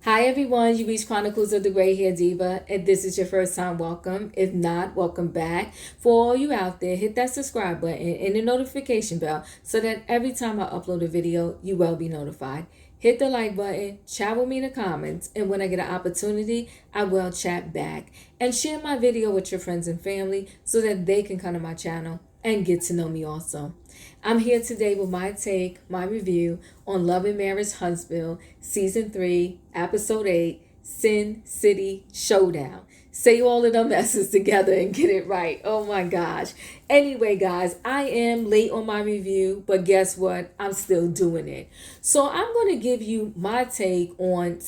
Hi everyone, you reached Chronicles of the Gray Hair Diva, and this is your first time, welcome. If not, welcome back. For all you out there, hit that subscribe button and the notification bell so that every time I upload a video, you will be notified. Hit the like button, chat with me in the comments, and when I get an opportunity, I will chat back. And share my video with your friends and family so that they can come to my channel and get to know me also. I'm here today with my take, my review on Love and Marriage Huntsville, Season 3, Episode 8, Sin City Showdown. Say all of them S's together and get it right. Oh my gosh. Anyway, guys, I am late on my review, but guess what? I'm still doing it. So I'm going to give you my take on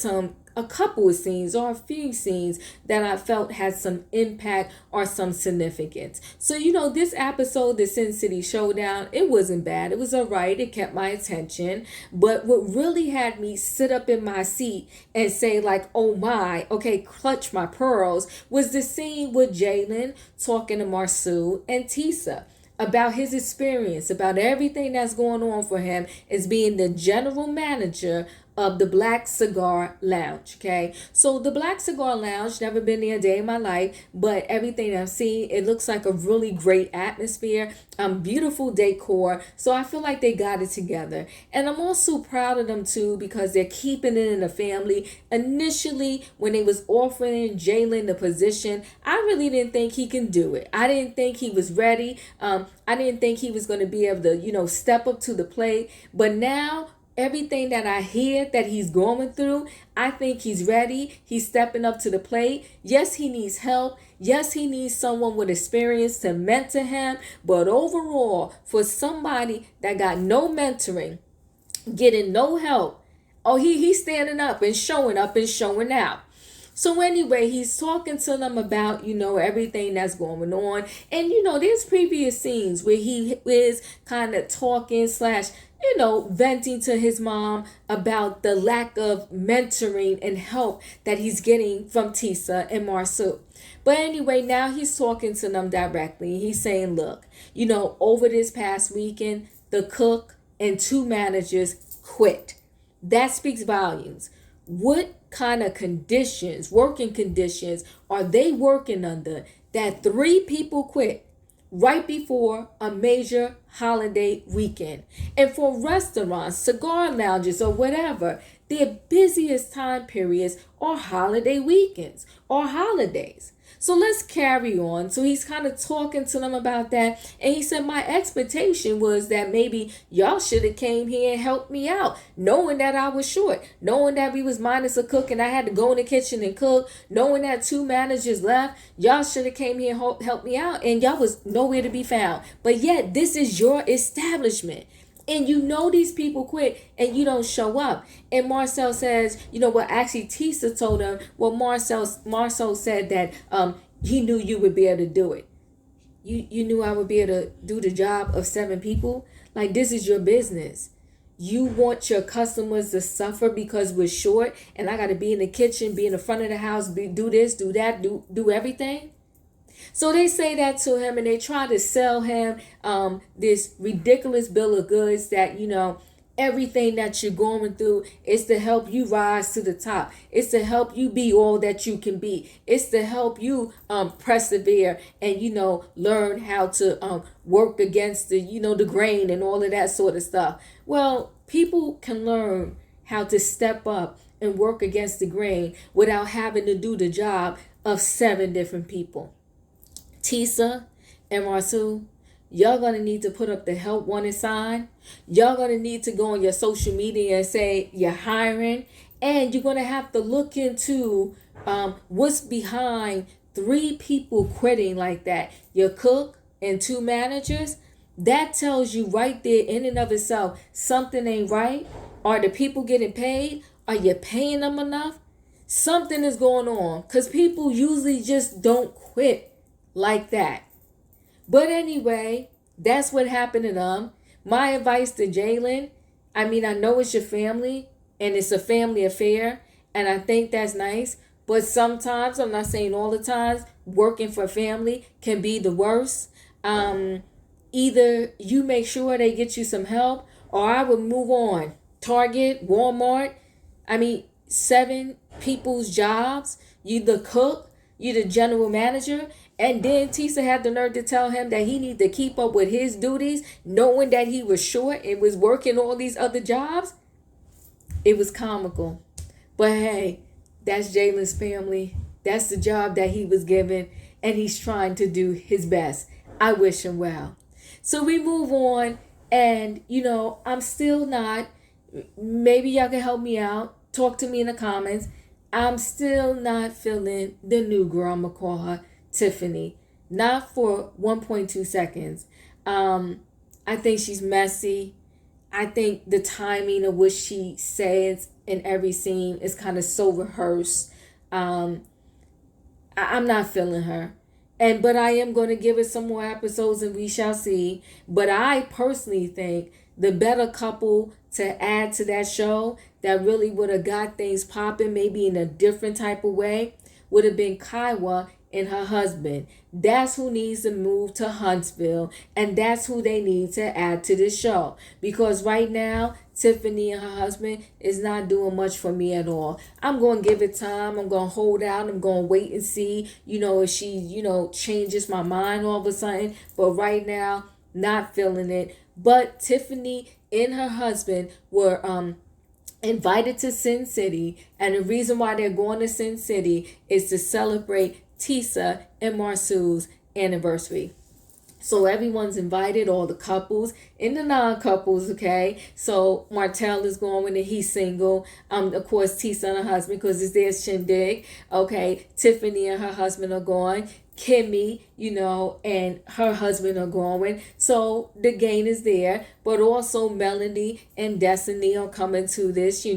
a couple of scenes or a few scenes that I felt had some impact or some significance. So, this episode, the Sin City Showdown, it wasn't bad. It was all right. It kept my attention. But what really had me sit up in my seat and say like, oh my, okay, clutch my pearls, was the scene with Jaylin talking to Marcel and Tisa about his experience, about everything that's going on for him as being the general manager of the Black Cigar Lounge. Okay, so the Black Cigar Lounge, never been there a day in my life, but everything I've seen, it looks like a really great atmosphere, beautiful decor. So I feel like they got it together, and I'm also proud of them too because they're keeping it in the family. Initially, when they was offering Jaylin the position, I really didn't think he can do it. I didn't think he was ready. I didn't think he was going to be able to, step up to the plate. But now, everything that I hear that he's going through, I think he's ready. He's stepping up to the plate. Yes, he needs help. Yes, he needs someone with experience to mentor him. But overall, for somebody that got no mentoring, getting no help, oh, he's standing up and showing out. So anyway, he's talking to them about, everything that's going on. And, there's previous scenes where he is kind of talking slash, venting to his mom about the lack of mentoring and help that he's getting from Tisa and Marcel. But anyway, now he's talking to them directly. He's saying, look, over this past weekend, the cook and 2 managers quit. That speaks volumes. What kind of conditions, working conditions, are they working under that 3 people quit right before a major holiday weekend? And for restaurants, cigar lounges, or whatever, their busiest time periods are holiday weekends or holidays. So let's carry on. So he's kind of talking to them about that. And he said, my expectation was that maybe y'all should have came here and helped me out, knowing that I was short, knowing that we was minus a cook and I had to go in the kitchen and cook, knowing that 2 managers left. Y'all should have came here and helped me out, and y'all was nowhere to be found. But yet this is your establishment. And these people quit and you don't show up. And Marcel says, actually Tisa told him, Marcel said that he knew you would be able to do it. You knew I would be able to do the job of 7 people. Like, this is your business. You want your customers to suffer because we're short and I got to be in the kitchen, be in the front of the house, do this, do that, do everything. So they say that to him and they try to sell him this ridiculous bill of goods that, everything that you're going through is to help you rise to the top. It's to help you be all that you can be. It's to help you persevere and, learn how to work against the grain and all of that sort of stuff. Well, people can learn how to step up and work against the grain without having to do the job of 7 different people. Tisa and Marcel, y'all gonna need to put up the help wanted sign. Y'all gonna need to go on your social media and say you're hiring, and you're gonna have to look into what's behind 3 people quitting like that. Your cook and 2 managers. That tells you right there in and of itself something ain't right. Are the people getting paid? Are you paying them enough? Something is going on, because people usually just don't quit like that. But anyway, that's what happened to them. My advice to Jaylin, I know it's your family and it's a family affair, and I think that's nice. But sometimes, I'm not saying all the times, working for family can be the worst. Either you make sure they get you some help, or I would move on. Target, Walmart, 7 people's jobs. You the cook, you the general manager, and then Tisa had the nerve to tell him that he needed to keep up with his duties, knowing that he was short and was working all these other jobs. It was comical. But hey, that's Jaylin's family. That's the job that he was given, and he's trying to do his best. I wish him well. So we move on, and I'm still not, maybe y'all can help me out. Talk to me in the comments. I'm still not feeling the new girl, I'm going to call her Tiffany. Not for 1.2 seconds. I think she's messy. I think the timing of what she says in every scene is kind of so rehearsed. I'm not feeling her. But I am going to give it some more episodes and we shall see. But I personally think the better couple to add to that show that really would have got things popping maybe in a different type of way would have been Kaiwa and her husband. That's who needs to move to Huntsville, and that's who they need to add to the show. Because right now, Tiffany and her husband is not doing much for me at all. I'm going to give it time. I'm going to hold out. I'm going to wait and see, if she, changes my mind all of a sudden. But right now, not feeling it. But Tiffany and her husband were invited to Sin City, and the reason why they're going to Sin City is to celebrate Tisa and Marsu's anniversary. So everyone's invited, all the couples and the non-couples, okay? So Martell is going and he's single. Of course, Tisa and her husband, because it's their shindig. Okay, Tiffany and her husband are going. Kimmy, and her husband are going. So the gain is there. But also Melanie and Destiny are coming to this,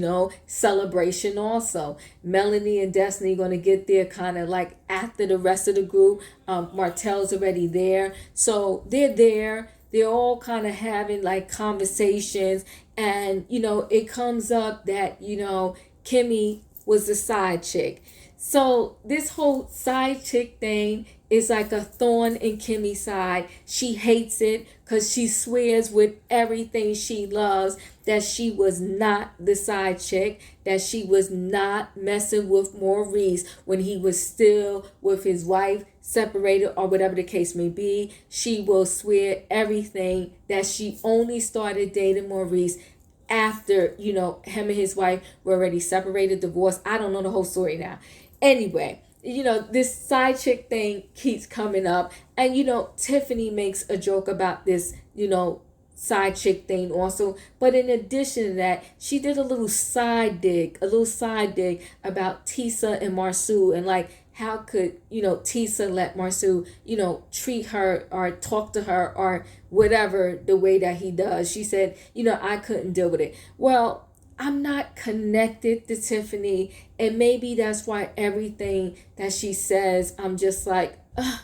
celebration also. Melanie and Destiny are going to get there kind of like after the rest of the group. Martell's already there. So they're there. They're all kind of having like conversations. And, it comes up that, Kimmy was the side chick. So this whole side chick thing is like a thorn in Kimmy's side. She hates it because she swears with everything she loves that she was not the side chick, that she was not messing with Maurice when he was still with his wife, separated or whatever the case may be. She will swear everything that she only started dating Maurice after, him and his wife were already separated, divorced. I don't know the whole story now. Anyway, this side chick thing keeps coming up. And, Tiffany makes a joke about this, side chick thing also. But in addition to that, she did a little side dig about Tisa and Marsu. And like, how could, Tisa let Marsu, treat her or talk to her or whatever the way that he does. She said, I couldn't deal with it. Well, I'm not connected to Tiffany, and maybe that's why everything that she says, I'm just like, ugh.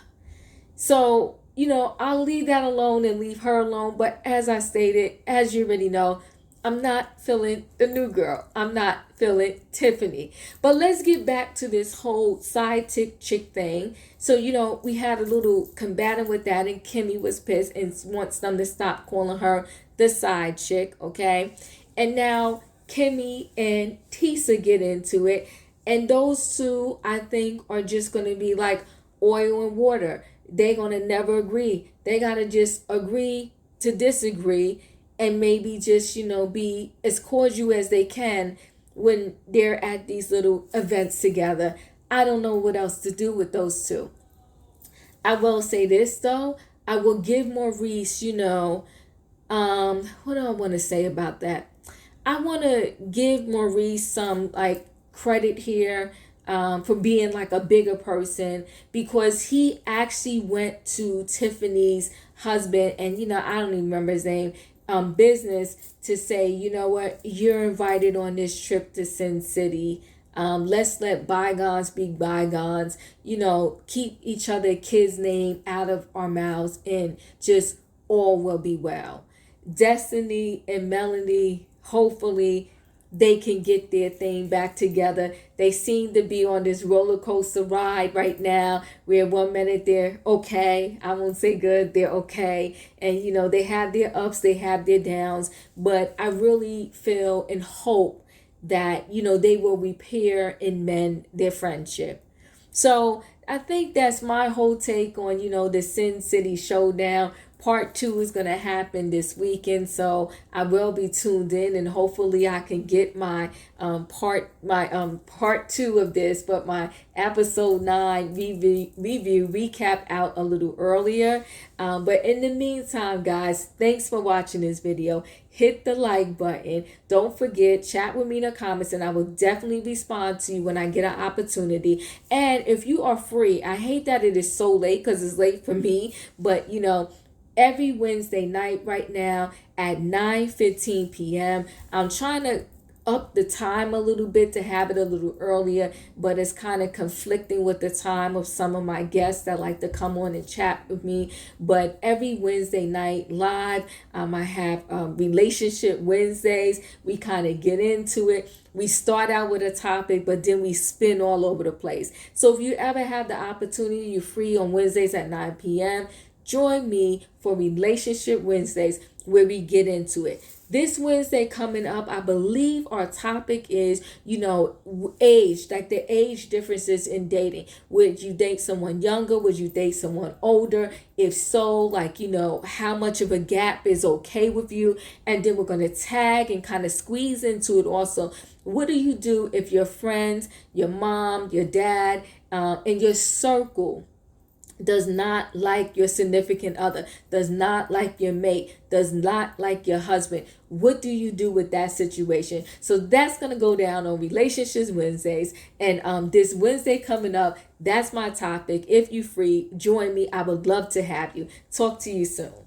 So, I'll leave that alone and leave her alone. But as I stated, as you already know, I'm not feeling the new girl. I'm not feeling Tiffany. But let's get back to this whole side chick thing. So, we had a little combating with that, and Kimmy was pissed and wants them to stop calling her the side chick, okay? And now Kimmy and Tisa get into it, and those two I think are just going to be like oil and water. They're going to never agree. They got to just agree to disagree and maybe just be as cordial as they can when they're at these little events together. I don't know what else to do with those two. I will say this though, I will give Maurice, what do I want to say about that? I want to give Maurice some like credit here for being like a bigger person, because he actually went to Tiffany's husband and I don't even remember his name, business to say, what, you're invited on this trip to Sin City. Let's let bygones be bygones, keep each other kids' name out of our mouths and just all will be well. Destiny and Melanie, hopefully they can get their thing back together. They seem to be on this roller coaster ride right now where 1 minute they're okay. I won't say good, they're okay. And, they have their ups, they have their downs. But I really feel and hope that, they will repair and mend their friendship. So I think that's my whole take on, the Sin City Showdown. Part 2 is going to happen this weekend, so I will be tuned in, and hopefully I can get my part 2 of this, but my episode 9 review recap out a little earlier. But in the meantime, guys, thanks for watching this video. Hit the like button. Don't forget, chat with me in the comments, and I will definitely respond to you when I get an opportunity. And if you are free, I hate that it is so late because it's late for me, but every Wednesday night right now at 9:15 p.m. I'm trying to up the time a little bit to have it a little earlier, but it's kind of conflicting with the time of some of my guests that like to come on and chat with me. But every Wednesday night live, I have Relationship Wednesdays. We kind of get into it. We start out with a topic, but then we spin all over the place. So if you ever have the opportunity, you're free on Wednesdays at 9 p.m., join me for Relationship Wednesdays where we get into it. This Wednesday coming up, I believe our topic is, age, like the age differences in dating. Would you date someone younger? Would you date someone older? If so, how much of a gap is okay with you? And then we're going to tag and kind of squeeze into it also. What do you do if your friends, your mom, your dad, and your circle does not like your significant other, does not like your mate, does not like your husband? What do you do with that situation? So that's going to go down on Relationships Wednesdays. And this Wednesday coming up, that's my topic. If you're free, join me. I would love to have you. Talk to you soon.